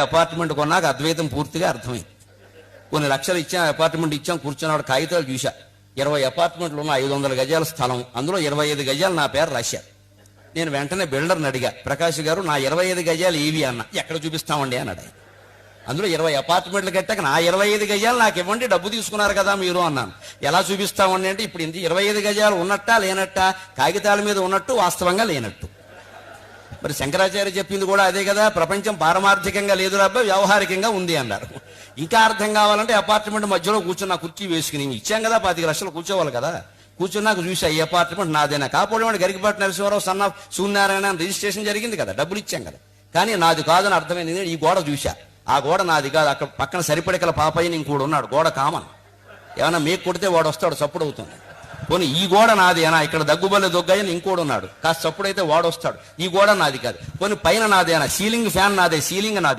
Apartment కొన్నాక అద్వైతం పూర్తిగా అర్థమైంది. కొన్ని లక్షలు ఇచ్చాం, అపార్ట్మెంట్ ఇచ్చాం, కూర్చున్నాడు కాగితాలు చూశా. 20 అపార్ట్మెంట్లు ఉన్న 500 గజాల స్థలం, అందులో 25 గజాలు నా పేరు రాశారు. నేను వెంటనే బిల్డర్ని అడిగా, ప్రకాష్ గారు నా 25 గజాలు ఏవి అన్న. ఎక్కడ చూపిస్తామండి అన్నాడు. అందులో 20 అపార్ట్మెంట్లు కట్టాక నా 25 గజాలు నాకు ఇవ్వండి, డబ్బు తీసుకున్నారు కదా మీరు అన్నాను. ఎలా చూపిస్తామండి అంటే, ఇప్పుడు ఇంత 25 గజాలు ఉన్నట్టా లేనట్టా, కాగితాల మీద ఉన్నట్టు వాస్తవంగా లేనట్టు. మరి శంకరాచార్య చెప్పింది కూడా అదే కదా, ప్రపంచం పారమార్థికంగా లేదు రాబ్బా, వ్యవహారికంగా ఉంది అన్నారు. ఇంకా అర్థం కావాలంటే అపార్ట్మెంట్ మధ్యలో కూర్చున్న కుర్చీ వేసుకుని ఇచ్చాం కదా, 25 లక్షలు కూర్చోవాలి కదా. కూర్చున్నాక చూసా ఈ అపార్ట్మెంట్ నాదేనా. కాపాడు గరికపాటి నరసింహారావు సన్న సూర్యనారాయణ రిజిస్ట్రేషన్ జరిగింది కదా, డబ్బులు ఇచ్చాం కదా. కానీ నాది కాదని అర్థమైంది. ఈ గోడ చూసా, ఆ గోడ నాది కాదు. అక్కడ పక్కన సరిపడికల పాపయ్యని ఇంకోడు ఉన్నాడు, గోడ కామన్. ఏమన్నా మేకు కొడితే వాడు వస్తాడు, చప్పుడు అవుతుంది. పోనీ ఈ గోడ నాదేనా, ఇక్కడ దగ్గుబల్లె దొగ్గాయని ఇంకోడు ఉన్నాడు, కాస్త చప్పుడైతే వాడు వస్తాడు. ఈ గోడ నాది కాదు. పోనీ పైన నాదేనా, సీలింగ్ ఫ్యాన్ నాదే, సీలింగ్ నాది.